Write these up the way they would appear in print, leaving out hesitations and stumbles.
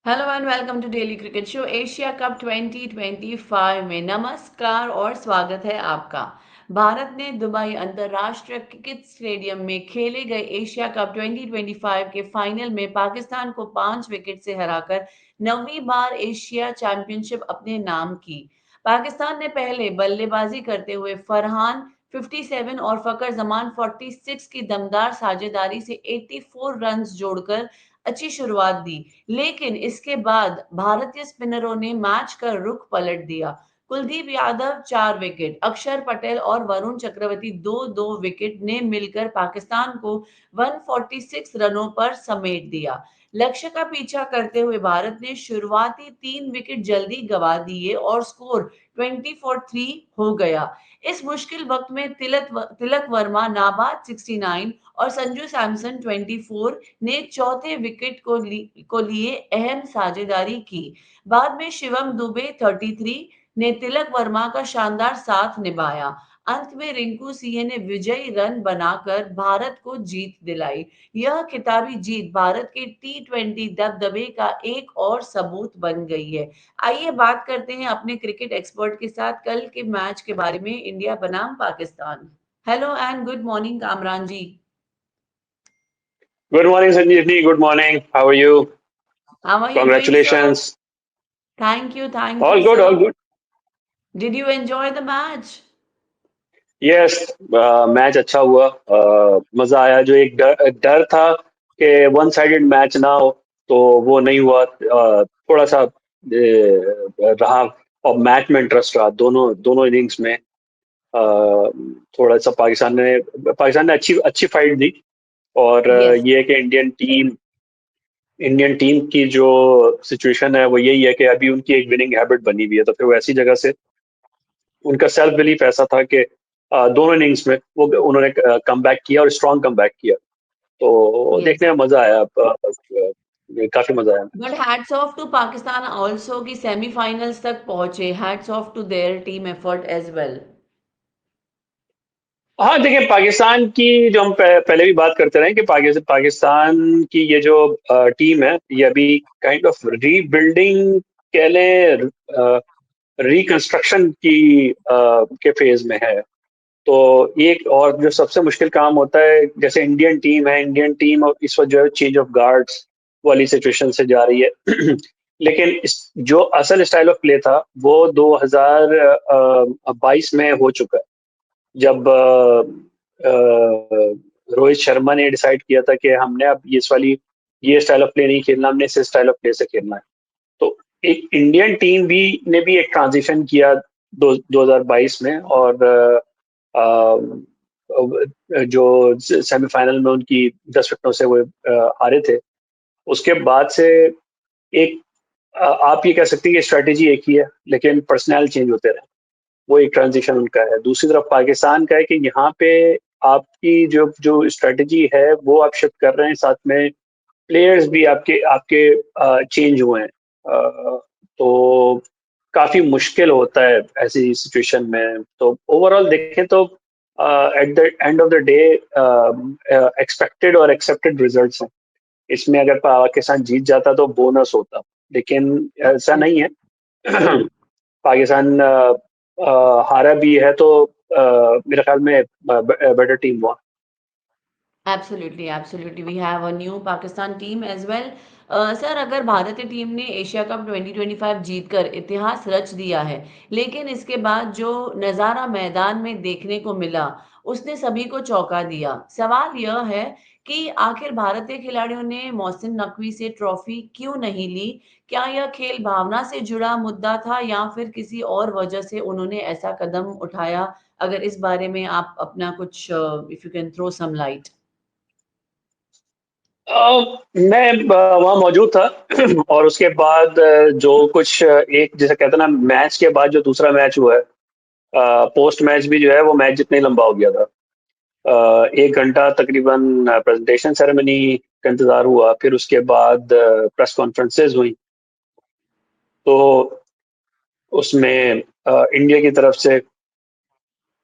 Hello and welcome to daily cricket show Asia cup 2025 में नमस्कार और स्वागत है आपका। भारत ने दुबई अंतर्राष्ट्रीय क्रिकेट स्टेडियम में खेले गए एशिया कप 2025 के फाइनल में पाकिस्तान को 5 विकेट से हराकर नौवीं बार एशिया चैंपियनशिप अपने नाम की। पाकिस्तान ने पहले बल्लेबाजी करते हुए फरहान 57 और फकर जमान 46 की दमदार साझेदारी से 84 रन जोड़कर अच्छी शुरुआत दी, लेकिन इसके बाद भारतीय स्पिनरों ने मैच का रुख पलट दिया। कुलदीप यादव 4 विकेट, अक्षर पटेल और वरुण चक्रवर्ती दो दो विकेट ने मिलकर पाकिस्तान को 146 रनों पर समेट दिया। लक्ष्य का पीछा करते हुए भारत ने शुरुआती 3 विकेट जल्दी गंवा दिए और स्कोर 24-3 हो गया। इस मुश्किल वक्त में तिलक वर्मा नाबाद 69 और संजू सैमसन 24 ने चौथे विकेट को लिए अहम साझेदारी की। बाद में शिवम दुबे 33 ने तिलक वर्मा का शानदार साथ निभाया। अंत में रिंकू सिंह ने विजयी रन बनाकर भारत को जीत दिलाई। यह खिताबी जीत भारत के टी20 दबदबे का एक और सबूत बन गई है। आइए बात करते हैं अपने क्रिकेट एक्सपर्ट के साथ कल के मैच के बारे में, इंडिया बनाम Pakistan. Hello and good morning Kamran ji. Good morning, Sanjeevni. Good morning. How are you? How are you doing, sir? Congratulations. Thank you, All good, all sir. good. Did you enjoy the match? Yes, match अच्छा हुआ. मजा आया. जो एक डर था कि one sided match ना हो, तो वो नहीं हुआ. थोड़ा सा रहा. और मैच में इंटरेस्ट रहा दोनों दोनों इनिंग्स में. थोड़ा सा पाकिस्तान ने अच्छी अच्छी फाइट दी. और Yes. ये है कि इंडियन टीम की जो सिचुएशन है वो यही है कि अभी उनकी एक विनिंग हैबिट बनी हुई है, तो फिर वो ऐसी जगह से उनका सेल्फ बिलीफ ऐसा था कि दोनों इनिंग्स में वो उन्होंने कम बैक किया और स्ट्रॉन्ग कम बैक किया. तो Yes. देखने में मजा आया. काफी मजा आया. But hats off to Pakistan also कि सेमीफाइनल्स तक पहुंचे. Hats off to their team effort as well. हाँ, देखिए पाकिस्तान की जो हम पहले भी बात करते रहे कि पाकिस्तान की ये जो टीम है, ये अभी काइंड ऑफ रीबिल्डिंग कह लें, रिकंस्ट्रक्शन के फेज में है. तो एक और जो सबसे मुश्किल काम होता है, जैसे इंडियन टीम और इस वक्त जो है चेंज ऑफ गार्ड्स वाली सिचुएशन से जा रही है. लेकिन जो असल स्टाइल ऑफ प्ले था वो 2022 में हो चुका है, जब रोहित शर्मा ने डिसाइड किया था कि हमने अब ये स्टाइल ऑफ प्ले नहीं खेलना, हमने इस स्टाइल ऑफ प्ले से खेलना है. तो एक इंडियन टीम ने भी एक ट्रांजिशन किया 2022 में. और जो सेमीफाइनल में उनकी 10 विकेटों से वो हारे थे, उसके बाद से एक आप ये कह सकते हैं कि स्ट्रेटेजी एक ही है, लेकिन पर्सनल चेंज होते रहे. वो एक ट्रांजिशन उनका है. दूसरी तरफ पाकिस्तान का है कि यहाँ पे आपकी जो जो स्ट्रेटेजी है वो आप शिफ्ट कर रहे हैं, साथ में प्लेयर्स भी आपके आपके चेंज हुए हैं. तो काफी मुश्किल होता है ऐसी सिचुएशन में. तो ओवरऑल देखें तो at the end of the day expected और एक्सेप्टेड रिजल्ट्स हैं. इसमें अगर पाकिस्तान जीत जाता तो बोनस होता, लेकिन ऐसा नहीं है. पाकिस्तान हारा भी है, तो मेरे ख्याल में बेटर टीम हुआ. Absolutely, absolutely, we have a new Pakistan team as well. Sir, अगर भारतीय टीम ने एशिया कप 2025 जीतकर इतिहास रच दिया है, लेकिन इसके बाद जो नज़ारा मैदान में देखने को मिला, उसने सभी को चौंका दिया। सवाल यह है कि आखिर भारतीय खिलाड़ियों ने मोहसिन नकवी से ट्रॉफी क्यों नहीं ली? क्या यह खेल भावना से जुड़ा मुद्दा था या फिर किसी और वजह से उन्होंने ऐसा कदम उठाया? अगर इस बारे में आप अपना कुछ if you can throw some light. मैं वहाँ मौजूद था. और उसके बाद जो कुछ एक जैसे कहते हैं ना, मैच के बाद जो दूसरा मैच हुआ है, पोस्ट मैच भी जो है वो मैच जितना ही लंबा हो गया था. 1 घंटा तकरीबन प्रेजेंटेशन सेरेमनी का इंतजार हुआ, फिर उसके बाद प्रेस कॉन्फ्रेंसेज हुई. तो उसमें इंडिया की तरफ से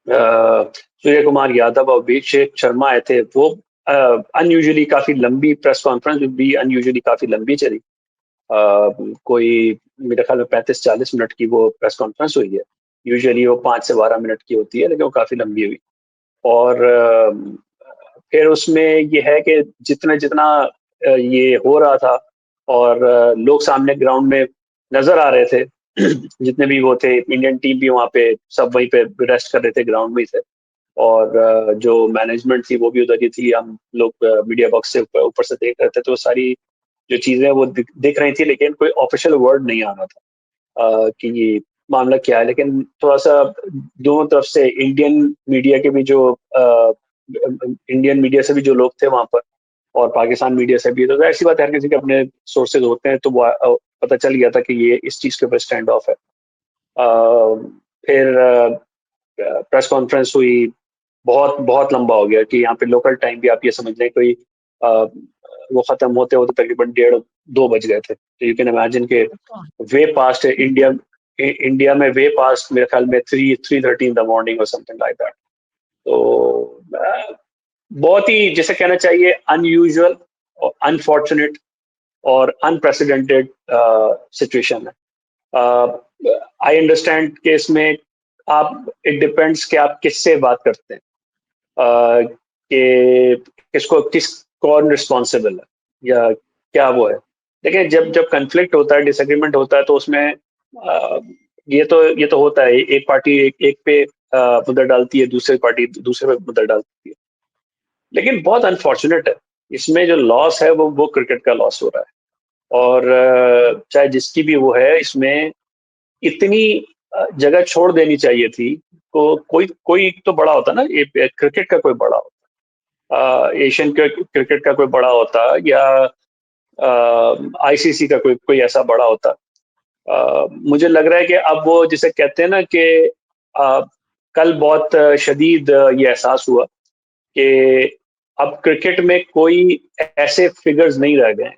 सूर्य कुमार यादव और अभिषेक शर्मा आए थे. वो अनयूजुअली काफी लंबी प्रेस कॉन्फ्रेंस भी अनयूजुअली काफी लंबी चली. कोई मेरे ख्याल में 35-40 मिनट की वो प्रेस कॉन्फ्रेंस हुई है। यूजुअली वो 5 से 12 मिनट की होती है, लेकिन वो काफी लंबी हुई। और फिर उसमें ये है कि जितना जितना ये हो रहा था और लोग सामने ग्राउंड में नजर आ रहे थे जितने भी वो थे, इंडियन टीम भी वहाँ पे सब वहीं पे रेस्ट कर रहे थे, ग्राउंड में ही थे। और जो मैनेजमेंट थी वो भी उधर ही थी। हम लोग मीडिया बॉक्स से ऊपर ऊपर से देख रहे थे, तो सारी जो चीजें वो दिख रही थी, लेकिन कोई ऑफिशियल वर्ड नहीं आ रहा था कि ये मामला क्या है। लेकिन थोड़ा सा दोनों तरफ से इंडियन मीडिया से भी जो लोग थे वहां पर, और पाकिस्तान मीडिया से भी, तो ऐसी बात है, हर किसी के अपने सोर्सेज होते हैं, तो वो पता चल गया था कि ये इस चीज के ऊपर स्टैंड ऑफ है। फिर प्रेस कॉन्फ्रेंस हुई, बहुत बहुत लंबा हो गया कि यहाँ पे लोकल टाइम भी आप ये समझ लें कोई वो खत्म होते होते तकरीबन 1:30-2 बज गए थे। तो यू कैन इमेजिन के अच्छा। वे पास्ट है इंडिया। इंडिया में वे पास्ट मेरे ख्याल में 3:30 इन द मॉर्निंग और समथिंग लाइक दैट। तो बहुत ही, जैसे कहना चाहिए, अनयूजुअल और अनफॉर्चुनेट और अनप्रेसिडेंटेड सिचुएशन है। आई अंडरस्टैंड कि इसमें आप, इट डिपेंड्स कि आप किससे बात करते हैं, कि किस कौन रिस्पॉन्सिबल है या क्या वो है। लेकिन जब जब कन्फ्लिक्ट होता है, डिसएग्रीमेंट होता है, तो उसमें ये तो होता है, एक पार्टी एक पे मुद्दा डालती है, दूसरी पार्टी दूसरे पे मुद्दा डालती है। लेकिन बहुत अनफॉर्चुनेट है, इसमें जो लॉस है वो क्रिकेट का लॉस हो रहा है। और चाहे जिसकी भी वो है, इसमें इतनी जगह छोड़ देनी चाहिए थी। को कोई कोई तो बड़ा होता ना, ये क्रिकेट का कोई बड़ा होता, एशियन क्रिकेट का कोई बड़ा होता, या आईसीसी का कोई कोई ऐसा बड़ा होता। मुझे लग रहा है कि अब वो जिसे कहते हैं ना कि अ, कल बहुत शदीद ये एहसास हुआ कि अब क्रिकेट में कोई ऐसे फिगर्स नहीं रह गए।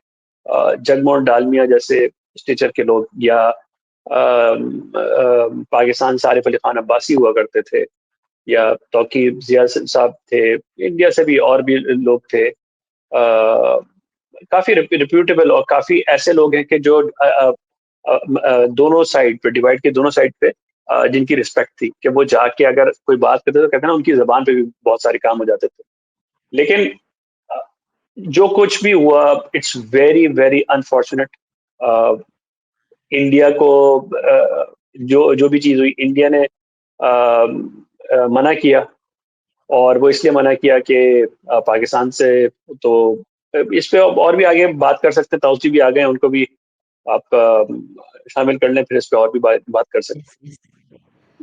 जगमोहन डालमिया जैसे स्टेचर के लोग, या पाकिस्तान से आरिफ अली खान अब्बासी हुआ करते थे, या तौकीब जिया साहब थे, इंडिया से भी और भी लोग थे। काफी रिप्यूटेबल और काफी ऐसे लोग हैं कि जो दोनों साइड पे, डिवाइड के दोनों साइड पे जिनकी रिस्पेक्ट थी, कि वो जाके अगर कोई बात करते तो कहते हैं ना, उनकी जबान पे भी बहुत सारे काम हो जाते थे। लेकिन अ, जो कुछ भी हुआ, it's very very unfortunate. India को जो जो भी चीज हुई, इंडिया ने मना किया, और वो इसलिए मना किया कि पाकिस्तान से, तो इस पे और भी आगे बात कर सकते हैं। ताऊजी भी आ गए हैं, उनको भी आप शामिल कर लें, फिर इस पे और भी बात कर सकते Yes, yes.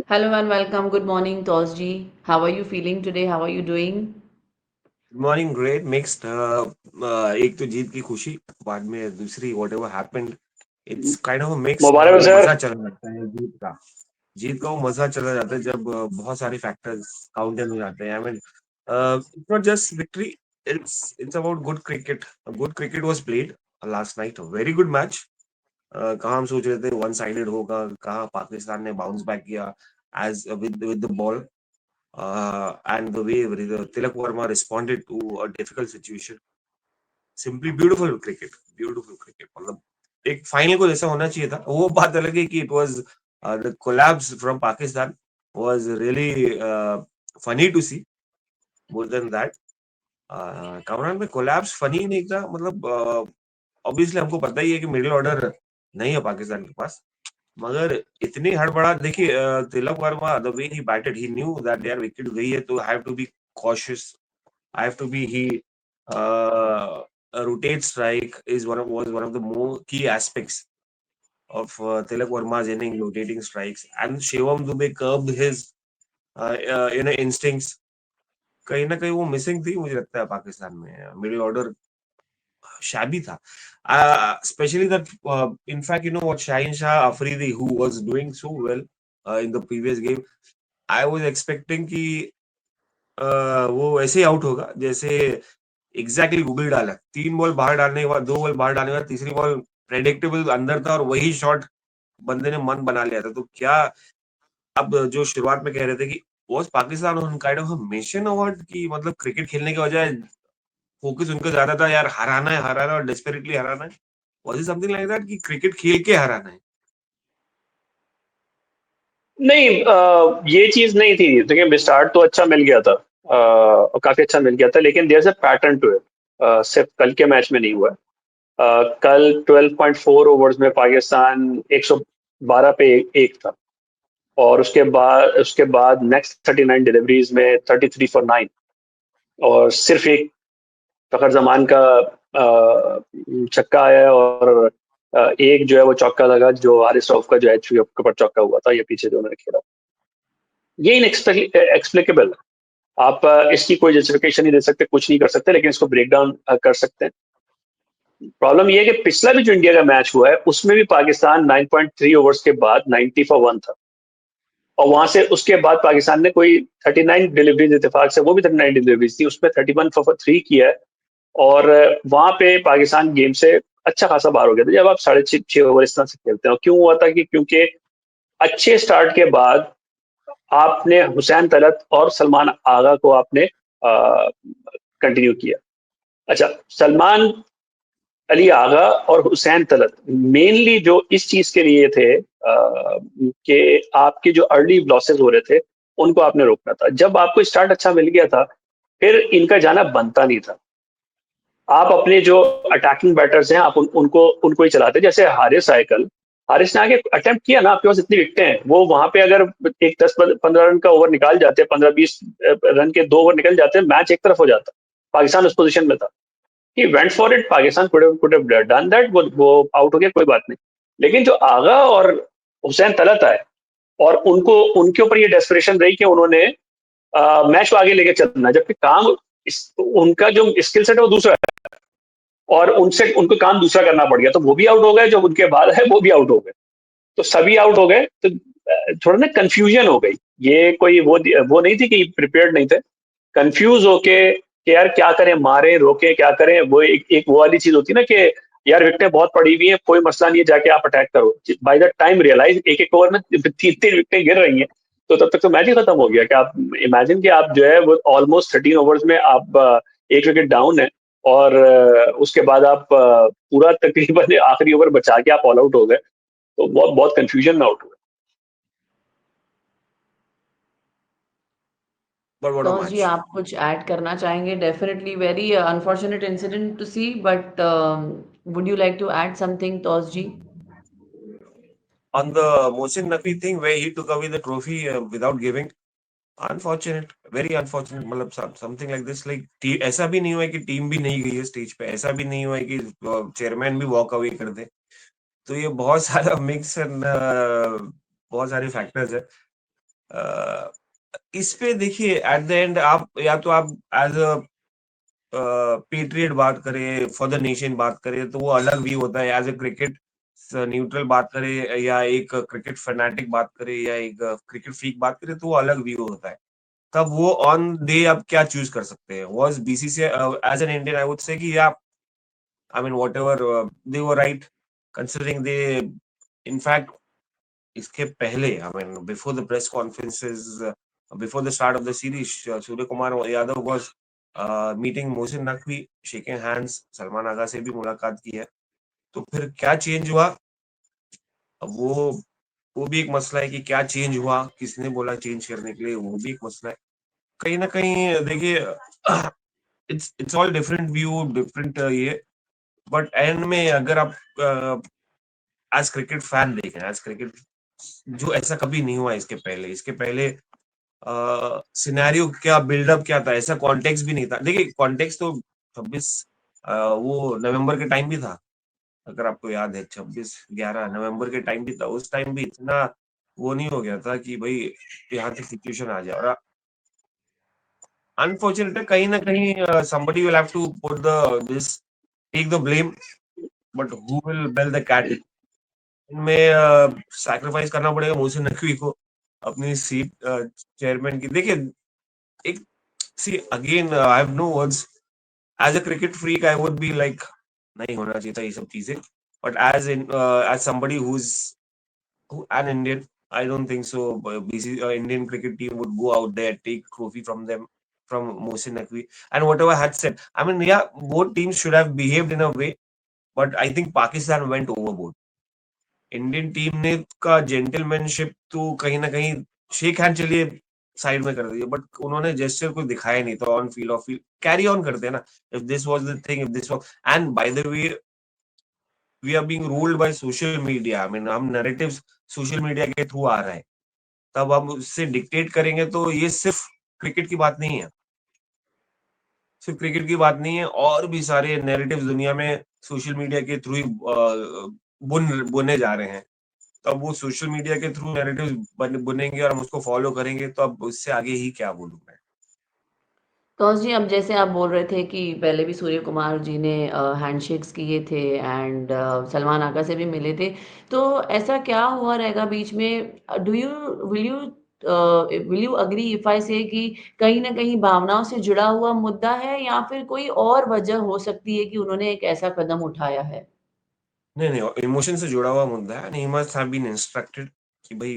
Hello and welcome. Good morning, Tosji. How are you feeling today? How are you doing? Morning great mixed. एक तो जीत की खुशी, बाद में दूसरी वॉट एवर हैपेंड, हैं। It's kind of mix. मुबारक हो वो सर। मजा चला जाता है जीत का वो मजा चला जाता है जब बहुत सारे फैक्टर्स काउंटर हो जाते हैं। I mean it's not just victory, it's about good cricket. Good cricket was played last night, very good match. कहाँ हम सोच रहे थे वन साइडेड होगा, कहाँ पाकिस्तान ने बाउंस बैक किया as with the ball, and the way Tilak Verma responded to a difficult situation. Simply beautiful cricket, beautiful cricket. मतलब एक फाइनल को जैसा होना चाहिए था। वो बात अलग है कि it was the collapse from Pakistan was really funny to see. More than that, Kamran में collapse funny नहीं था। मतलब obviously हमको पता ही है कि मिडिल ऑर्डर नहीं है पाकिस्तान के पास, मगर इतनी हड़बड़ाहट देखिए। Tilak Varma the way he batted, he knew that यार विकेट गई है तो I have to be cautious. I have to be he rotate strike is was one of the more key aspects of Tilak Verma's inning, rotating strikes, and Shivam Dubey curbed his instincts. कहीं ना कहीं वो missing थी मुझे लगता है पाकिस्तान में। Middle order shabby था, especially that in fact you know what, Shaheen Shah Afridi, who was doing so well in the previous game, I was expecting कि वो ऐसे ही आउट होगा जैसे एग्जैक्टली गूगल डाला। 3 बॉल बाहर डालने के बाद, 2 बॉल बाहर डालने के बाद, तीसरी बॉल प्रेडिक्टेबल अंदर था और वही शॉट बंदे ने मन बना लिया था। तो क्या अब जो शुरुआत में कह रहे थे कि was Pakistan on kind of mission award, की मतलब क्रिकेट खेलने के बजाय फोकस उनका ज्यादा था यार, हराना है और डेस्परेटली हराना है। Was it something like that कि क्रिकेट खेल के हराना है? नहीं, ये चीज नहीं थी। देखिए, स्टार्ट तो अच्छा मिल गया था, और काफी अच्छा मिल गया था, लेकिन there is a pattern to it. सिर्फ कल के मैच में नहीं हुआ। कल 12.4 ओवर्स में पाकिस्तान 112 पे एक था, और उसके बाद नेक्स्ट 39 डिलीवरीज में 33 फॉर 9, और सिर्फ एक फखर जमान का छक्का आया, और एक जो है वो चौका लगा, जो हारिस रऊफ का जो है के ऊपर चौका हुआ था, ये पीछे जो उन्होंने खेला। ये इनएक्सप्लिकेबल है। आप इसकी कोई जस्टिफिकेशन नहीं दे सकते, कुछ नहीं कर सकते, लेकिन इसको ब्रेक डाउन कर सकते हैं। प्रॉब्लम ये है कि पिछला भी जो इंडिया का मैच हुआ है, उसमें भी पाकिस्तान 9.3 ओवर्स के बाद 90 फॉर 1 था, और वहां से उसके बाद पाकिस्तान ने कोई 39 डिलीवरीज, इत्तेफाक से वो भी 39 डिलीवरीज थी, उसमें 31 फॉर 3 किया है, और वहां पे पाकिस्तान गेम से अच्छा खासा बाहर हो गया था। जब आप 6.5 ओवर इस तरह से खेलते हो, क्यों हुआ था कि क्योंकि अच्छे स्टार्ट के बाद आपने हुसैन तलत और सलमान आगा को आपने कंटिन्यू किया। अच्छा, सलमान अली आगा और हुसैन तलत मेनली जो इस चीज के लिए थे कि आपके जो अर्ली लॉसेस हो रहे थे, उनको आपने रोकना था। जब आपको स्टार्ट अच्छा मिल गया था, फिर इनका जाना बनता नहीं था। आप अपने जो अटैकिंग बैटर्स हैं, आप उनको ही चलाते। जैसे हारिस आए कल, हारिस ने आगे अटेम्प्ट किया ना, आपके पास इतनी विकटें हैं, वो वहां पे अगर एक 10-15 रन का ओवर निकाल जाते, 15-20 रन के 2 ओवर निकल जाते, मैच एक तरफ हो जाता। पाकिस्तान उस पोजीशन में था, he went for it, Pakistan could have done that, वो आउट हो गया, कोई बात नहीं। लेकिन जो आगा और हुसैन तलत आए, और उनके ऊपर ये डेस्परेशन रही कि उन्होंने मैच को आगे लेके चलना, जबकि काम उनका जो स्किल सेट है वो दूसरा है, और उनको काम दूसरा करना पड़ गया, तो वो भी आउट हो गए, जो उनके बाद है वो भी आउट हो गए, तो सभी आउट हो गए। तो थोड़ा ना कंफ्यूजन हो गई। ये कोई वो नहीं थी कि प्रिपेयर्ड नहीं थे, कंफ्यूज होके कि यार क्या करें, मारे रोके क्या करें। वो एक वो वाली चीज होती है ना कि यार विकेटें बहुत पड़ी हुई हैं, कोई मसला नहीं है, जाके आप अटैक करो। बाय द टाइम रियलाइज एक एक ओवर में 3-3 विकेटें गिर रही हैं, तो तब तक तो मैच ही खत्म हो गया। कि आप इमेजिन कि आप जो है वो ऑलमोस्ट 13 ओवर्स में आप एक विकेट डाउन है, और उसके बाद आप पूरा तकरीबन आखिरी ओवर बचा के आप ऑल आउट हो गए, तो बहुत बहुत कंफ्यूजन में आउट हुए। But what a तो जी, match. आप कुछ ऐड करना चाहेंगे? Definitely very unfortunate incident to see, but would you like to add something, Taus ji? On the Mohsin Naqvi thing where he took away the trophy without giving, unfortunate, very unfortunate. मतलब something like this, like ऐसा भी नहीं हुआ है कि team भी नहीं गई है स्टेज पे, ऐसा भी नहीं हुआ है कि चेयरमैन भी वॉक अवे कर दे। तो ये बहुत सारा मिक्स एंड बहुत सारे फैक्टर्स है। इस पे देखिए, एट द एंड आप या तो आप एज अ पेट्रियट बात करें, फॉर द नेशन बात करें, तो वो अलग व्यू होता है। एज ए क्रिकेट न्यूट्रल बात करें, या एक क्रिकेट फैनाटिक बात करें, या एक क्रिकेट फ्रीक बात करें, तो वो अलग व्यू होता है। तब वो ऑन डे आप क्या चूज कर सकते हैं। Was BCCI as an Indian, I would say कि yeah I mean whatever they were right, considering they in fact इसके पहले, I mean before the press conferences, before the start of the series, Surya Kumar Yadav was meeting Mohsin Naqvi, shaking hands, Salman Agha से भी मुलाकात की है। तो फिर क्या चेंज हुआ, अब वो भी एक मसला है कि क्या चेंज हुआ, किसने बोला चेंज करने के लिए, वो भी एक मसला है। कहीं ना कहीं देखिए, it's all different view, different ये। बट एंड में अगर आप एज क्रिकेट फैन देखें, एज क्रिकेट, जो ऐसा कभी नहीं हुआ इसके पहले सिनेरियो क्या, बिल्डअप क्या था, ऐसा कॉन्टेक्स्ट भी नहीं था। देखिए कॉन्टेक्स्ट तो 26 वो नवंबर के टाइम भी था, अगर आपको याद है, 26-11 नवंबर के टाइम भी था। उस टाइम भी इतना वो नहीं हो गया था कि भाई यहाँ की सिचुएशन आ जाए। और अनफॉर्चुनेटली कहीं ना कहीं somebody will have to put the this take the blame, but who will bell the cat? इनमें सैक्रिफाइस करना पड़ेगा मोहसिन नकवी को अपनी सीट चेयरमैन की। देखिए एक, see again I have no words, as a cricket freak I would be like नहीं होना चाहिए था ये सब चीजें, but as somebody who's an Indian, I don't think so. Indian cricket team would go out there, take trophy from them, from Mohsin Naqvi, and whatever had said. I mean, yeah, both teams should have behaved in a way, but I think Pakistan went overboard. Indian team ने का जेंटलमैनशिप तो कहीं ना कहीं shake hand चलिए side में कर दिया, बट उन्होंने जेस्चर कुछ दिखाया नहीं, तो on field off field carry on करते हैं ना। If this was the thing, if this was, and by the way we are being ruled by social media. I mean हम नैरेटिव्स सोशल मीडिया के through आ रहे हैं, तब हम उससे डिक्टेट करेंगे तो ये सिर्फ क्रिकेट की बात नहीं है, सिर्फ क्रिकेट की बात नहीं है, और भी सारे नैरेटिव्स दुनिया में सोशल मीडिया के थ्रू ही बुने जा रहे हैं। तो अब वो सोशल मीडिया के थ्रू नैरेटिव्स बुनेंगे और हम उसको फॉलो करेंगे, तो अब उससे आगे ही क्या बोलूं मैं। तो जी, अब जैसे आप बोल रहे थे कि पहले भी सूर्य कुमार जी ने हैंडशेक्स किए थे एंड सलमान आगा से भी मिले थे। तो ऐसा क्या हुआ रहेगा बीच में? Do you will you agree if I say कि कहीं न कहीं भावनाओं से जुड़ा हुआ मुद्दा है या फिर कोई और वजह हो सकती है कि उन्होंने एक ऐसा कदम उठाया है? नहीं नहीं, इमोशन से जुड़ा हुआ मुद्दा है। He must have been instructed कि भाई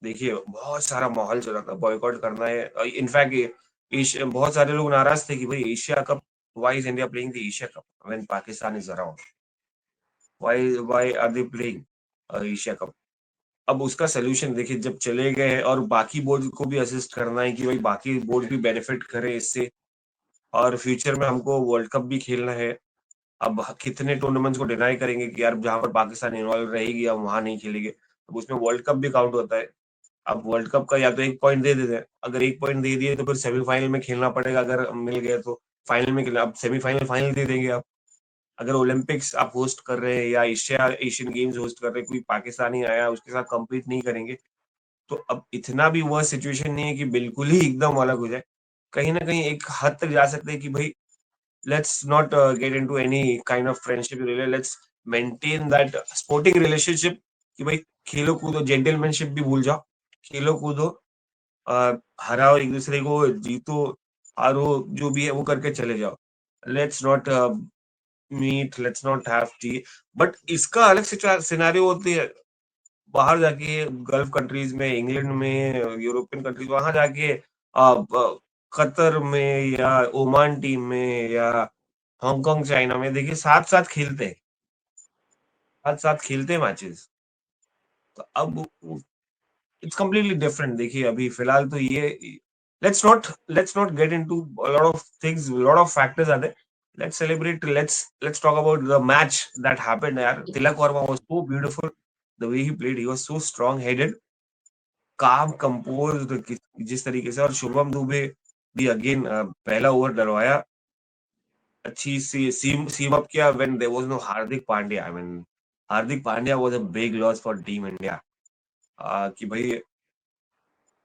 देखिए बहुत सारा माहौल चला था, बॉयकॉट करना है। इनफैक्ट बहुत सारे लोग नाराज थे कि भाई Asia cup, why is India playing the Asia cup when Pakistan is around, why are they playing Asia cup. अब उसका सॉल्यूशन देखिए, जब चले गए और बाकी बोर्ड को भी असिस्ट करना है कि भाई बाकी बोर्ड भी बेनिफिट करे इससे, और फ्यूचर में हमको वर्ल्ड कप भी खेलना है। अब कितने टूर्नामेंट्स को डिनाई करेंगे कि यार जहां पर पाकिस्तान इन्वॉल्व रहेगी हम वहां नहीं खेलेंगे, अब उसमें वर्ल्ड कप भी काउंट होता है। अब वर्ल्ड कप का या तो 1 पॉइंट दे देते हैं, अगर 1 पॉइंट दे दिए तो फिर सेमीफाइनल में खेलना पड़ेगा, अगर मिल गए तो फाइनल में खेलना। अब सेमीफाइनल फाइनल दे देंगे आप। अगर ओलंपिक्स आप होस्ट कर रहे हैं या एशियन गेम्स होस्ट कर रहे हैं, कोई पाकिस्तानी आया उसके साथ कम्पीट नहीं करेंगे, तो अब इतना भी वर्स्ट सिचुएशन नहीं है कि बिल्कुल ही एकदम अलग हो जाए। कहीं ना कहीं एक हद तक जा सकते हैं कि भाई let's not get into any kind of friendship relationship, let's maintain that sporting relationship कि भाई खेलो कूदो, जेंटलमैनशिप भी भूल जाओ, खेलो कूदो, हराओ एक दूसरे को, जीतो हारो जो भी है वो करके चले जाओ। Let's not meet, let's not have tea. But इसका अलग सिनेरियो होती है बाहर जाके, गल्फ कंट्रीज में, इंग्लैंड में, यूरोपियन कंट्रीज, वहां जाके कतर में या ओमान टीम में या हांगकांग चाइना में देखिए साथ साथ खेलते हैं, साथ साथ खेलते हैं मैचेस। तो अब इट्स कम्प्लीटली डिफरेंट। देखिए अभी फिलहाल तो ये, let's not get into a lot of things, lot of factors are there. Let's celebrate, let's talk about the match that happened. यार Tilak Varma was so beautiful, the way he played, he was so strong headed, calm composed जिस तरीके से। और शुभम दुबे भी again पहला over डलवाया, अच्छी सी सीम अप किया when there was no Hardik Pandya. I mean Hardik Pandya was a big loss for team India. कि भाई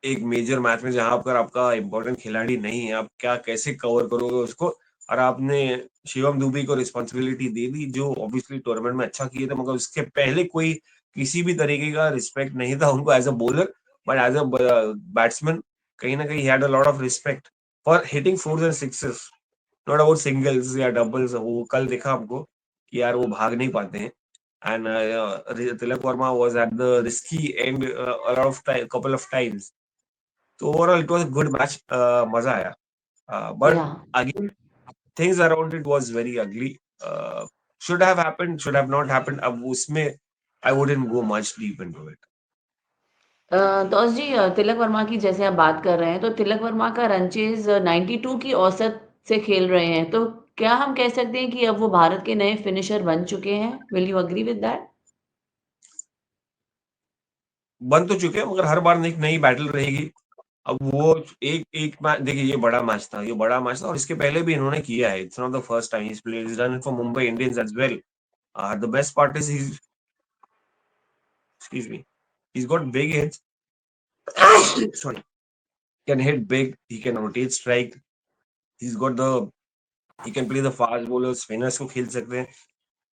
एक मेजर मैच में जहां पर आपका इंपॉर्टेंट खिलाड़ी नहीं है, आप क्या कैसे कवर करोगे उसको, और आपने शिवम दुबे को रिस्पॉन्सिबिलिटी दे दी, जो ऑब्वियसली टूर्नामेंट में अच्छा किए थे, मगर उसके पहले कोई किसी भी तरीके का रिस्पेक्ट नहीं था उनको as a bowler, but as a batsman कहीं ना कहीं had a lot of respect for hitting fours and sixes, not about singles या डबल्स। वो कल देखा हमको कि यार वो भाग नहीं पाते हैं, and Tilak Varma was at the risky end a lot of time, couple of times. तो overall it was a good match, मजा आया, but yeah again things around it was very ugly. Should have happened, should have not happened, अब उसमें I wouldn't go much deep into it. तो जी, तिलक वर्मा की जैसे आप बात कर रहे हैं, तो तिलक वर्मा का रन-चेज़ 92 की औसत से खेल रहे हैं, तो क्या हम कह सकते हैं कि अब वो भारत के नए फिनिशर बन चुके हैं? Will you agree with that? बन तो चुके हैं, मगर हर बार एक नई बैटल रहेगी। अब वो एक एक मैच देखिए, ये बड़ा मैच था, ये बड़ा मैच था, और इसके पहले भी इन्होंने किया है। It's not the first time he played, is done it for Mumbai Indians as well. The best part is he's, excuse me, he's got big hits. Sorry, can hit big, he can rotate strike, he's got the, he can play the fast bowler, spinners को खेल सकते हैं।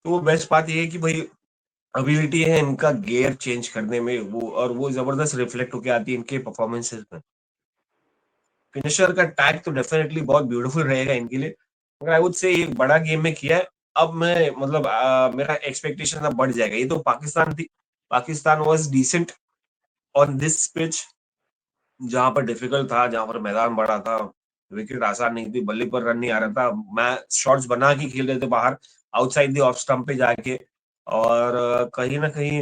तो वो best बात ये है कि भाई एबिलिटी है इनका गियर चेंज करने में, वो और वो जबरदस्त रिफ्लेक्ट होके आती है इनके परफॉर्मेंसेस में। फिनिशर का टैग तो डेफिनेटली बहुत ब्यूटीफुल रहेगा इनके लिए, मगर आई वुड से ये बड़ा गेम में किया है। अब मैं मतलब मेरा एक्सपेक्टेशन अब बढ़ जाएगा। ये तो पाकिस्तान थी, Pakistan was decent on this pitch, जहां पर डिफिकल्ट था, जहां पर मैदान बड़ा था, विकेट आसान नहीं थी, बल्ले पर रन नहीं आ रहा था, मैं शॉट्स बना के खेल रहे थे बाहर, आउटसाइड द ऑफ स्टंप पे जाके, और कहीं ना कहीं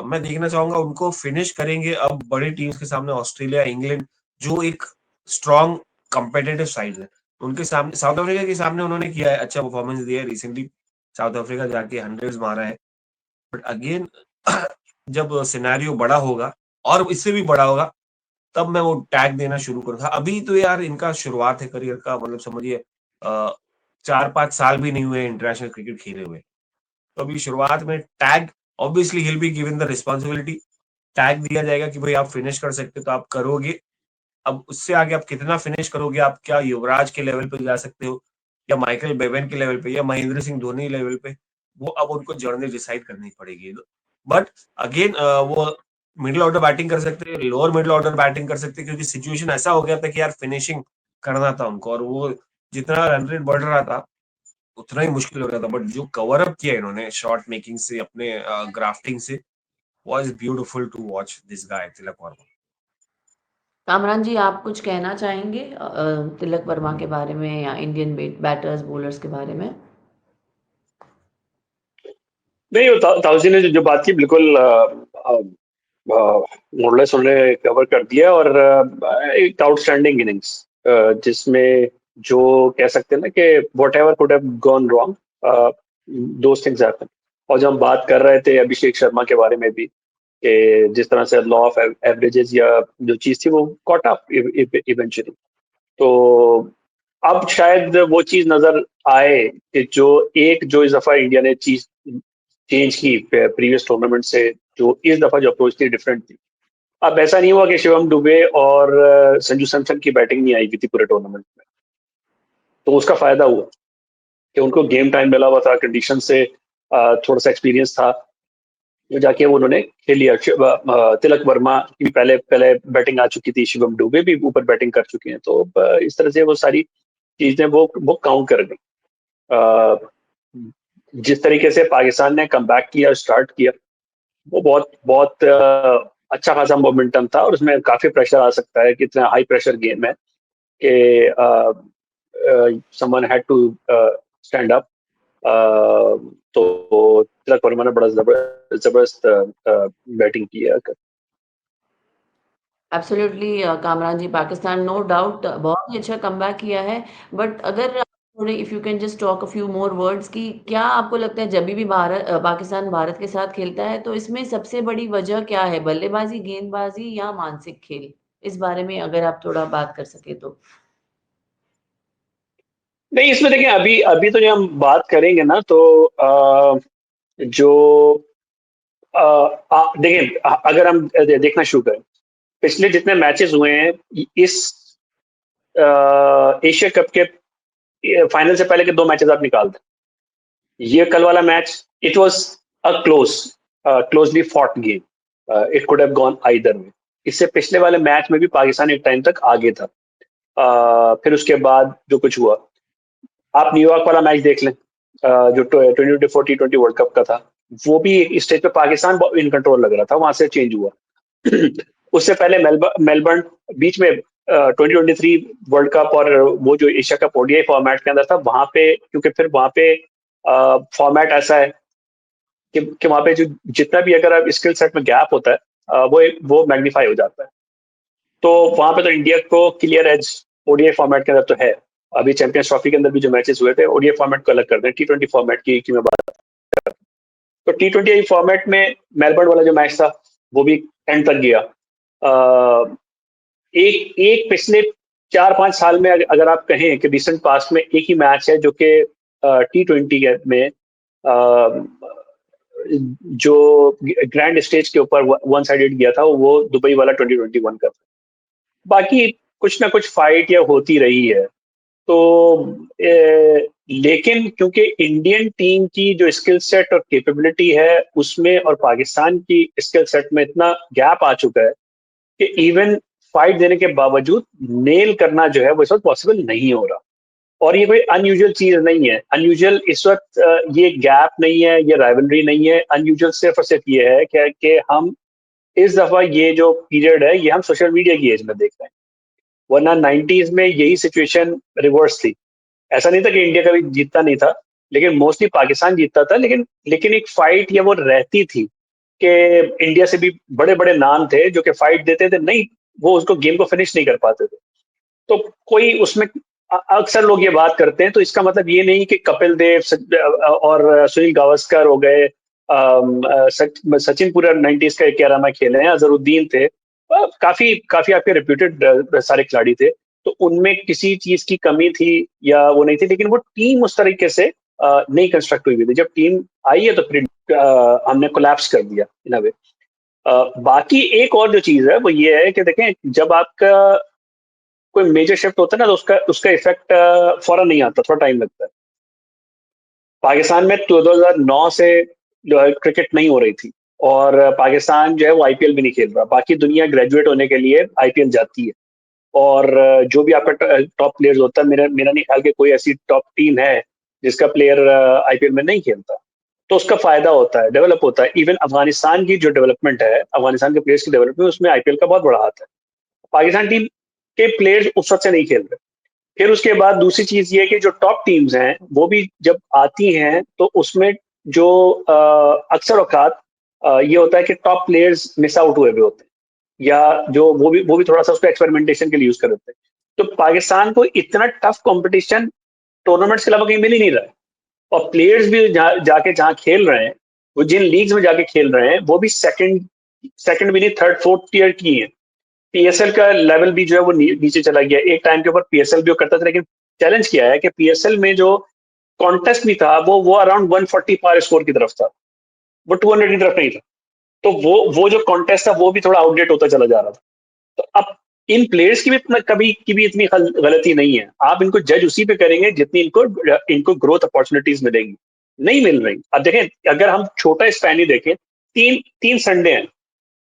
मैं देखना चाहूंगा उनको फिनिश करेंगे अब बड़ी टीम्स के सामने, ऑस्ट्रेलिया, इंग्लैंड, जो एक स्ट्रॉन्ग कंपेटिटिव साइड है उनके सामने। साउथ अफ्रीका के सामने उन्होंने किया है, अच्छा परफॉर्मेंस दिया है रिसेंटली, साउथ अफ्रीका जाके 100 मारा है, बट अगेन जब सिनेरियो बड़ा होगा और इससे भी बड़ा होगा तब मैं वो टैग देना शुरू करूंगा। अभी तो यार इनका शुरुआत है करियर का, मतलब समझिए 4-5 साल भी नहीं हुए इंटरनेशनल क्रिकेट खेले हुए, तो अभी शुरुआत में tag, obviously he will be given the responsibility, tag दिया जाएगा कि भाई आप फिनिश कर सकते हो तो आप करोगे। अब उससे आगे आप कितना फिनिश करोगे, आप क्या युवराज के लेवल पे जा सकते हो या माइकल बेवन के लेवल पे या महेंद्र सिंह धोनी लेवल पे, वो अब उनको जर्नी डिसाइड करनी पड़ेगी। बट अगेन वो मिडिल ऑर्डर बैटिंग कर सकते हैं, लोअर मिडिल ऑर्डर बैटिंग कर सकते हैं, क्योंकि सिचुएशन ऐसा हो गया था कि यार फिनिशिंग करना था उनको, और वो जितना रन रेट बढ़ रहा था उतना ही मुश्किल हो रहा था, बट जो कवर अप किया इन्होंने शॉट मेकिंग से, अपने ग्राफ्टिंग से, was beautiful to watch this guy Tilak Varma. Kamran ji, आप कुछ कहना चाहेंगे तिलक वर्मा के बारे में या इंडियन बैटर्स बॉलर्स के बारे में? नहीं, वो ताऊजी ने जो बात की बिल्कुल मोरलेस उन्होंने कवर कर दिया, और एक आउटस्टैंडिंग इनिंग्स जिसमें जो कह सकते हैं ना कि what ever could have gone wrong, those things happen. और जब हम बात कर रहे थे अभिषेक शर्मा के बारे में भी, कि जिस तरह से लॉ ऑफ एवरेजेस या जो चीज थी वो कॉट अप इवेंचुअली, तो अब शायद वो चीज नजर आए कि जो इस दफा इंडिया ने चीज चेंज की प्रीवियस टूर्नामेंट से, जो इस दफा जो अप्रोच थी डिफरेंट थी। अब ऐसा नहीं हुआ कि शिवम दुबे और संजू सैमसन की बैटिंग नहीं आई हुई थी पूरे टूर्नामेंट में, तो उसका फायदा हुआ कि उनको गेम टाइम मिला हुआ था, कंडीशन से थोड़ा सा एक्सपीरियंस था, जो जाके वो उन्होंने खेल लिया। तिलक वर्मा की पहले पहले बैटिंग आ चुकी थी, शिवम दुबे भी ऊपर बैटिंग कर चुके हैं, तो इस तरह से वो सारी चीजें वो काउंट कर गई। जिस तरीके से पाकिस्तान ने कमबैक किया, स्टार्ट किया, वो बहुत बहुत अच्छा खासा मोमेंटम था, और उसमें काफी प्रेशर आ सकता है कि इतना हाई प्रेशर गेम है कि someone had to stand up. तो तिलक वर्मा ने बड़ा जबरदस्त बैटिंग की है। Absolutely Kamran ji, Pakistan no doubt बहुत ही अच्छा कमबैक किया है। बट अगर आप थोड़े if you can just talk a few more words कि क्या आपको लगता है जब भी पाकिस्तान भारत के साथ खेलता है तो इसमें सबसे बड़ी वजह क्या है? बल्लेबाजी, गेंदबाजी या मानसिक खेल? इस बारे में अगर आप थोड़ा बात कर सके तो। नहीं, इसमें देखिए, अभी अभी तो जो हम बात करेंगे ना, तो जो देखिए, अगर हम देखना शुरू करें, पिछले जितने मैचेस हुए हैं इस एशिया कप के फाइनल से पहले के 2 मैचेस आप निकाल दें, ये कल वाला match, it was a closely fought game, it could have gone either way. इससे पिछले वाले मैच में भी पाकिस्तान एक टाइम तक आगे था, फिर उसके बाद जो कुछ हुआ, आप न्यूयॉर्क वाला मैच देख लें, जो 2024 T20 वर्ल्ड कप का था, वो भी एक स्टेज पे पाकिस्तान इन कंट्रोल लग रहा था, वहां से चेंज हुआ। उससे पहले मेलबर्न बीच में 2023 वर्ल्ड कप और वो जो एशिया कप ओडीआई फॉर्मेट के अंदर था, वहां पे क्योंकि फिर वहां पे फॉर्मेट ऐसा है कि वहां पे जो जितना भी अगर आप स्किल सेट में गैप होता है, वो मैग्नीफाई हो जाता है। तो वहां पे तो इंडिया को क्लियर एज ओडीआई फॉर्मेट के अंदर तो है। अभी चैंपियंस ट्रॉफी के अंदर भी जो मैचेस हुए थे, ओडीआई फॉर्मेट को अलग कर दें, T20 फॉर्मेट की मैं बात, तो T20 फॉर्मेट में मेलबर्न वाला जो मैच था वो भी एंड तक गया। एक एक पिछले 4-5 साल में अगर आप कहें कि रिसेंट पास्ट में एक ही मैच है जो कि T20 में जो ग्रैंड स्टेज के ऊपर वन साइडेड गया था, वो दुबई वाला 2021 का था। बाकी कुछ ना कुछ फाइट या होती रही है, तो लेकिन क्योंकि इंडियन टीम की जो स्किल सेट और कैपेबिलिटी है उसमें और पाकिस्तान की स्किल सेट में इतना गैप आ चुका है कि इवन फाइट देने के बावजूद नेल करना जो है वो इस वक्त पॉसिबल नहीं हो रहा। और ये कोई अनयूजुअल चीज नहीं है, अनयूजुअल इस वक्त ये गैप नहीं है, ये राइवलरी नहीं है, अनयूजुअल सिर्फ और सिर्फ ये है कि हम इस दफा ये जो पीरियड है ये हम सोशल मीडिया की एज में देख रहे हैं, वरना 90s में यही सिचुएशन रिवर्स थी। ऐसा नहीं था कि इंडिया कभी जीतता नहीं था, लेकिन मोस्टली पाकिस्तान जीतता था। लेकिन एक फाइट या वो रहती थी कि इंडिया से भी बड़े बड़े नाम थे जो कि फाइट देते थे, नहीं वो उसको गेम को फिनिश नहीं कर पाते थे। तो कोई उसमें अक्सर लोग ये बात करते हैं, तो इसका मतलब ये नहीं कि कपिल देव और सुनील गावस्कर हो गए, सचिन पूरा 90s का 11 में खेले हैं, अजहरुद्दीन थे, काफी काफी आपके रेप्यूटेड सारे खिलाड़ी थे। तो उनमें किसी चीज की कमी थी या वो नहीं थी, लेकिन वो टीम उस तरीके से नहीं कंस्ट्रक्ट हुई थी। जब टीम आई है तो फिर हमने कोलैप्स कर दिया इन अ वे। बाकी एक और जो चीज है वो ये है कि देखें, जब आपका कोई मेजर शिफ्ट होता है ना, तो उसका उसका इफेक्ट फौरन नहीं आता, थोड़ा टाइम लगता है। पाकिस्तान में 2009 से जो है क्रिकेट नहीं हो रही थी, और पाकिस्तान जो है वो आईपीएल भी नहीं खेल रहा। बाकी दुनिया ग्रेजुएट होने के लिए आईपीएल जाती है, और जो भी आपका टॉप प्लेयर्स होता है, मेरा मेरा नहीं ख्याल कि कोई ऐसी टॉप टीम है जिसका प्लेयर आईपीएल में नहीं खेलता। तो उसका फायदा होता है, डेवलप होता है। इवन अफगानिस्तान की जो डेवलपमेंट है, अफगानिस्तान के प्लेयर्स की डेवलपमेंट, उसमें आईपीएल का बहुत बड़ा हाथ है। पाकिस्तान टीम के प्लेयर्स उस वक्त से नहीं खेल रहे। फिर उसके बाद दूसरी चीज ये कि जो टॉप टीम्स हैं वो भी जब आती हैं तो उसमें जो अक्सर औकात ये होता है कि टॉप प्लेयर्स मिस आउट हुए हुए होते हैं, या जो वो भी थोड़ा सा उसको एक्सपेरिमेंटेशन के लिए यूज कर देते हैं। तो पाकिस्तान को इतना टफ कंपटीशन टूर्नामेंट्स के अलावा कहीं मिल ही नहीं रहा है। और प्लेयर्स भी जाके जहाँ खेल रहे हैं, वो जिन लीग्स में जाके खेल रहे हैं, वो भी सेकंड सेकंड भी नहीं, थर्ड फोर्थ टीयर की है। पीएसएल का लेवल भी जो है वो नीचे चला गया। एक टाइम के ऊपर पीएसएल भी करता था, लेकिन चैलेंज किया है कि पीएसएल में जो कॉन्टेस्ट भी था वो अराउंड 140 पार स्कोर की तरफ था, वो 200 की तरफ नहीं था। तो वो जो कॉन्टेस्ट था वो भी थोड़ा आउटडेट होता चला जा रहा था। तो अब इन प्लेयर्स की भी इतना कभी की भी इतनी गलती नहीं है। आप इनको जज उसी पे करेंगे जितनी इनको इनको ग्रोथ अपॉर्चुनिटीज मिलेंगी, नहीं मिल रही। अब देखें, अगर हम छोटा स्पैन ही देखें, तीन तीन संडे हैं,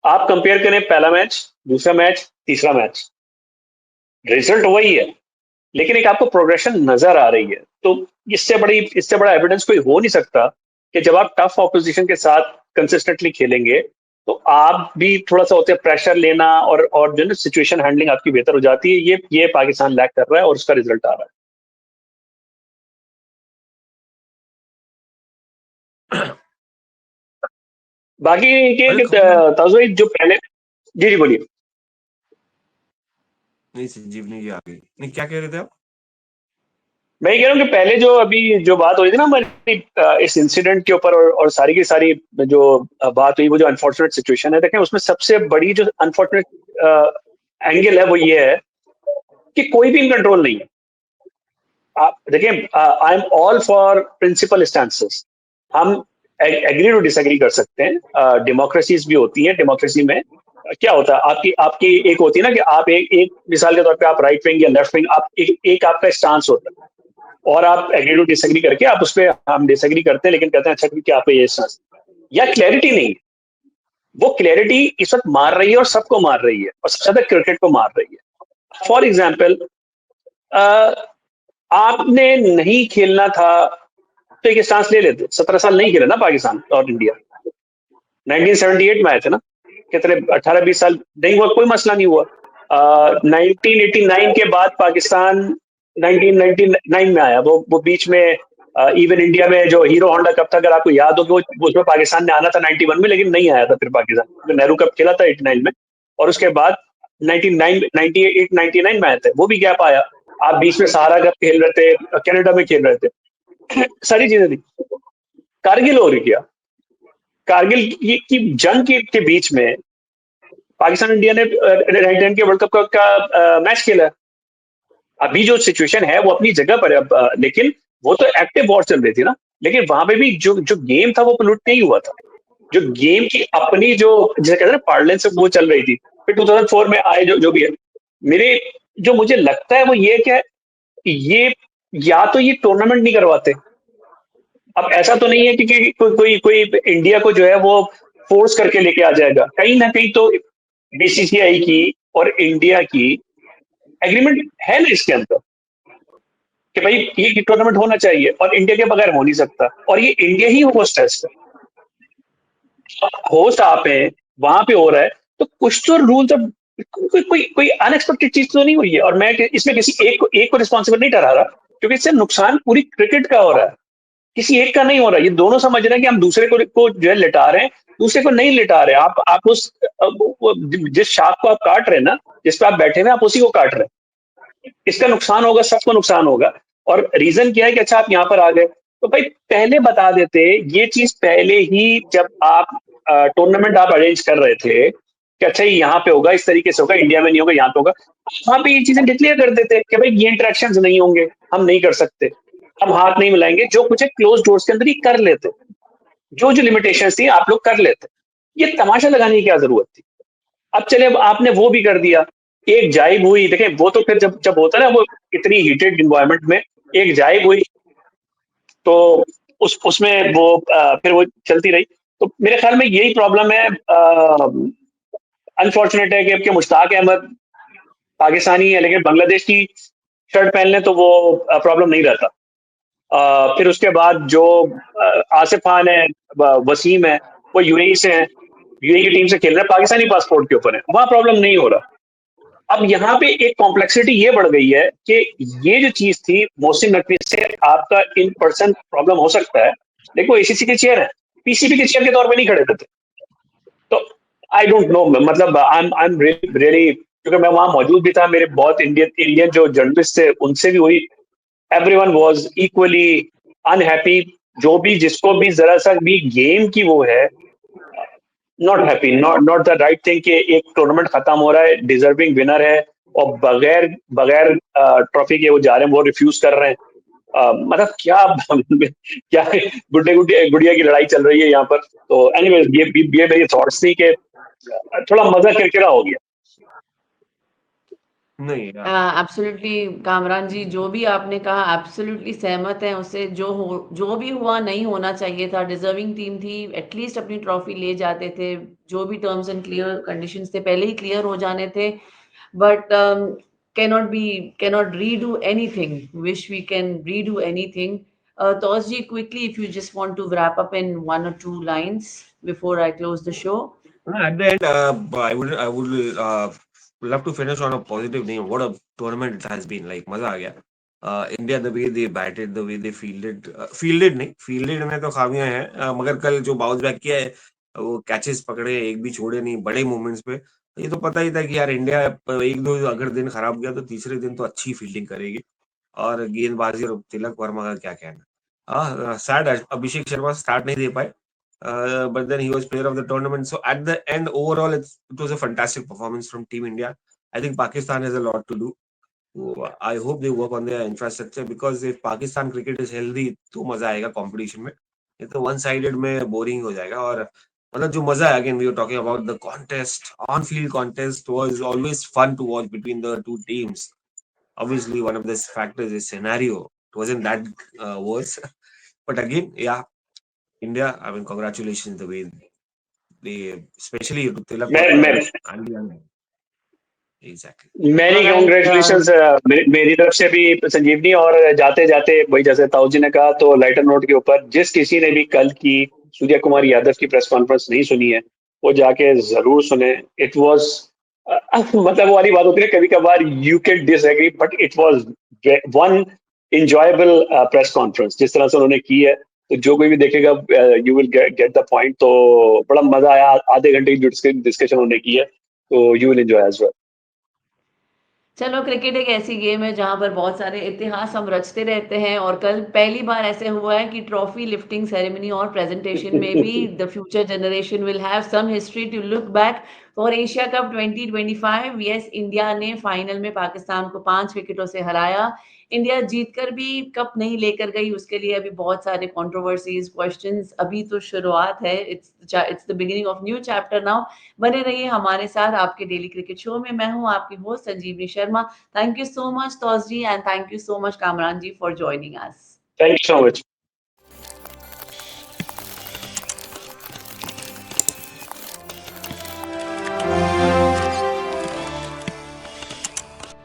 आप कंपेयर करें पहला मैच, दूसरा मैच, तीसरा मैच, रिजल्ट वही है, लेकिन एक आपको प्रोग्रेशन नजर आ रही है। तो इससे बड़ा एविडेंस कोई हो नहीं सकता कि जब आप टफ ऑपोजिशन के साथ कंसिस्टेंटली खेलेंगे तो आप भी थोड़ा सा होते हैं प्रेशर लेना, और जो है ना सिचुएशन हैंडलिंग आपकी बेहतर हो जाती है। ये पाकिस्तान लैक कर रहा है और उसका रिजल्ट आ रहा है। बाकी अरे के ताज़ो भाई, जो पहले, जी जी बोलिए। नहीं, संजीवनी जी आ गई। नहीं, क्या कह रहे थे आप? मैं ये कह रहा हूँ कि पहले जो अभी जो बात हो रही थी ना हमारी इस इंसिडेंट के ऊपर, और सारी की सारी जो बात हुई, वो जो अनफॉर्चुनेट सिचुएशन है, देखें उसमें सबसे बड़ी जो अनफॉर्चुनेट एंगल है वो ये है कि कोई भी इन कंट्रोल नहीं है। आप देखिए, I am all for principle stances. हम एग्री टू डिसएग्री कर सकते हैं, डेमोक्रेसीज भी होती हैं। डेमोक्रेसी में क्या होता है, आपकी आपकी एक होती है ना कि आप एक मिसाल के तौर पे आप राइट विंग या लेफ्ट विंग, आप एक आपका स्टांस होता है, और आप एग्री टू डिसएग्री करके आप उस पर, हम डिसएग्री करते हैं लेकिन कहते हैं अच्छा कि क्या आप ये स्टांस, या क्लैरिटी नहीं है। वो क्लैरिटी इस वक्त मार रही है, और सबको मार रही है, और सबसे ज्यादा क्रिकेट को मार रही है। फॉर एग्जाम्पल, आपने नहीं खेलना था तो एक स्टांस ले लेते। 17 साल नहीं खेले ना पाकिस्तान और इंडिया, 1978 में आए थे ना, कितने 18-20 साल नहीं हुआ, कोई मसला नहीं हुआ। 1989 के बाद पाकिस्तान 1999 में आया। वो बीच में इवन इंडिया में जो हीरो होंडा कप था, अगर आपको याद हो, वो उसमें पाकिस्तान ने आना था 91 में, लेकिन नहीं आया था फिर पाकिस्तान, तो नेहरू कप खेला था 89 में, और उसके बाद 98-99 में आए थे, वो भी गैप आया। आप बीच में सहारा कप खेल रहे थे, कनाडा में खेल रहे थे, सारी चीजें थी। कारगिल हो रही क्या, कारगिल की जंग के बीच में पाकिस्तान इंडिया ने 99 के वर्ल्ड कप का मैच खेला। अभी जो सिचुएशन है वो अपनी जगह पर है, लेकिन वो तो एक्टिव वॉर चल रही थी ना। लेकिन वहां पे भी जो जो गेम था वो पोल्यूट नहीं हुआ था। जो गेम की अपनी जो, जैसे कहते हैं ना, पार्लेंस, वो चल रही थी। फिर 2004 में आए जो जो भी है, मेरे जो मुझे लगता है वो ये क्या, ये या तो ये टूर्नामेंट नहीं करवाते। अब ऐसा तो नहीं है कि कोई इंडिया को जो है वो फोर्स करके लेके आ जाएगा, कहीं ना कहीं तो बीसीसीआई की और इंडिया की एग्रीमेंट है ना इसके अंदर, कि भाई ये टूर्नामेंट होना चाहिए, और इंडिया के बगैर हो नहीं सकता, और ये इंडिया ही होस्ट है इसका। होस्ट आप हैं, वहां पे हो रहा है, तो कुछ तो रूल, तो कोई अनएक्सपेक्टेड चीज तो नहीं हुई है। और मैं इसमें किसी एक को रिस्पॉन्सिबल नहीं ठहरा रहा, क्योंकि इससे नुकसान पूरी क्रिकेट का हो रहा है। किसी एक का नहीं हो रहा। ये दोनों समझ रहे हैं कि हम दूसरे को जो है लिटा रहे हैं, दूसरे को नहीं लिटा रहे। आप उस जिस शाख को आप काट रहे हैं ना, जिस पे आप बैठे हुए आप उसी को काट रहे हैं। इसका नुकसान होगा, सबको नुकसान होगा। और रीजन क्या है कि अच्छा आप यहाँ पर आ गए, तो भाई पहले बता देते। ये चीज पहले ही जब आप टूर्नामेंट आप अरेंज कर रहे थे कि अच्छा ये यहाँ पे होगा, इस तरीके से होगा, इंडिया में नहीं होगा, यहाँ पे होगा, वहां पे ये चीजें डिक्लेयर कर देते कि भाई ये इंटरेक्शन नहीं होंगे, हम नहीं कर सकते, हम हाथ नहीं मिलाएंगे, जो कुछ है क्लोज डोर्स के अंदर ही कर लेते। जो जो लिमिटेशंस थी आप लोग कर लेते। ये तमाशा लगाने की क्या जरूरत थी? अब चले, अब आपने वो भी कर दिया, एक जाइब हुई। देखें वो तो फिर जब जब होता है ना, वो इतनी हीटेड इन्वायरमेंट में एक जाइब हुई, तो उसमें वो फिर वो चलती रही। तो मेरे ख्याल में यही प्रॉब्लम है। अनफॉर्चुनेट है कि मुश्ताक अहमद पाकिस्तानी है, लेकिन बांग्लादेश की शर्ट पहन लें तो वो प्रॉब्लम नहीं रहता। फिर उसके बाद जो आसिफ खान है, वसीम है, वो यूएई से हैं, यूएई की टीम से खेल रहे हैं, पाकिस्तानी पासपोर्ट के ऊपर है, वहां प्रॉब्लम नहीं हो रहा। अब यहाँ पे एक कॉम्प्लेक्सिटी ये बढ़ गई है कि ये जो चीज थी, मोहसिन नकवी से आपका इन पर्सन प्रॉब्लम हो सकता है, देखो एसीसी के चेयर है, पीसीबी के चेयर के तौर पे नहीं खड़े थे। तो आई डोंट नो, मतलब आई एम रियली, क्योंकि मैं वहां मौजूद भी था, मेरे बहुत इंडियन जो जर्नलिस्ट थे उनसे भी हुई, एवरीवन वाज इक्वली अनहैप्पी। जो भी जिसको भी जरा सा भी गेम की वो है, not happy, not the right thing कि एक टूर्नामेंट खत्म हो रहा है, डिजर्विंग विनर है, और बगैर बगैर ट्रॉफी के वो जा रहे हैं, वो रिफ्यूज कर रहे हैं। मतलब क्या क्या गुड़िया की लड़ाई चल रही है यहाँ पर। तो एनीवेज ये मेरी थॉट्स थी कि थोड़ा मजा किरकिरा हो गया। नहीं एब्सोल्युटली कामरान जी, जो भी आपने कहा एब्सोल्युटली सहमत हैं उससे। जो भी हुआ नहीं होना चाहिए था। डिजर्विंग टीम थी, एटलीस्ट अपनी ट्रॉफी ले जाते थे। जो भी टर्म्स एंड क्लियर कंडीशंस थे पहले ही क्लियर हो जाने थे। But cannot redo anything. Wish we can redo anything. Tosji, quickly, if you just want to wrap up in 1 or 2 lines before I close the show. At the end, I would love to finish on a positive note. What a tournament it has been. Like मजा आ गया. India, the way they batted, the way they fielded में तो खामियां हैं, मगर कल जो bounce back किया है, वो कैचेस पकड़े, एक भी छोड़े नहीं बड़े मोमेंट्स पे। ये तो पता ही था कि यार इंडिया एक दो अगर दिन खराब गया तो तीसरे दिन तो अच्छी फील्डिंग करेगी। और गेंदबाजी और तिलक वर्मा का क्या कहना। सैड अभिषेक शर्मा स्टार्ट नहीं दे पाए, but then he was player of the tournament. So at the end, overall, it was a fantastic performance from Team India. I think Pakistan has a lot to do. So I hope they work on their infrastructure, because if Pakistan cricket is healthy, तो मजा आएगा competition में। ये तो one sided में boring हो जाएगा। और मतलब जो मजा है, again we were talking about the contest, on field contest was always fun to watch between the two teams. Obviously, one of the factors is scenario. It wasn't that worse, but again, yeah, India, I mean, congratulations the way they, especially Tilak मैं and exactly. Many All right. Congratulation मेरी तरफ से भी संजीवनी। और जाते जाते वही जैसे ताऊ जी ने कहा, तो लाइटर नोट के ऊपर जिस किसी ने भी कल की सूर्य कुमार यादव की प्रेस कॉन्फ्रेंस नहीं सुनी है, वो जाके जरूर सुने। इट वाज मतलब वो वाली बात होती है, कभी कभार you can disagree, but it was one enjoyable press conference जिस तरह से उन्होंने की है। तो जो कोई भी देखेगा, you will get the point. तो बड़ा मजा आया, आधे घंटे की डिस्कशन उन्होंने की है, तो you will enjoy as well. चलो, क्रिकेट एक ऐसी गेम है जहां पर बहुत सारे इतिहास हम रचते रहते हैं, और कल पहली बार ऐसे हुआ है कि ट्रॉफी लिफ्टिंग सेरेमनी और प्रेजेंटेशन में भी the future generation will have some history to look back for Asia cup 2025। Yes, India ने फाइनल में पाकिस्तान को 5 विकेटों से हराया। इंडिया जीतकर भी कप नहीं लेकर गई, उसके लिए अभी बहुत सारे कंट्रोवर्सीज, क्वेश्चंस। अभी तो शुरुआत है, it's the beginning of new chapter now. बने रहिए हमारे साथ आपके डेली क्रिकेट शो में। मैं हूं आपकी host Sanjeevani Sharma. Thank you so much तौज ji, and thank you so much Kamran ji for joining us. Thank you so much.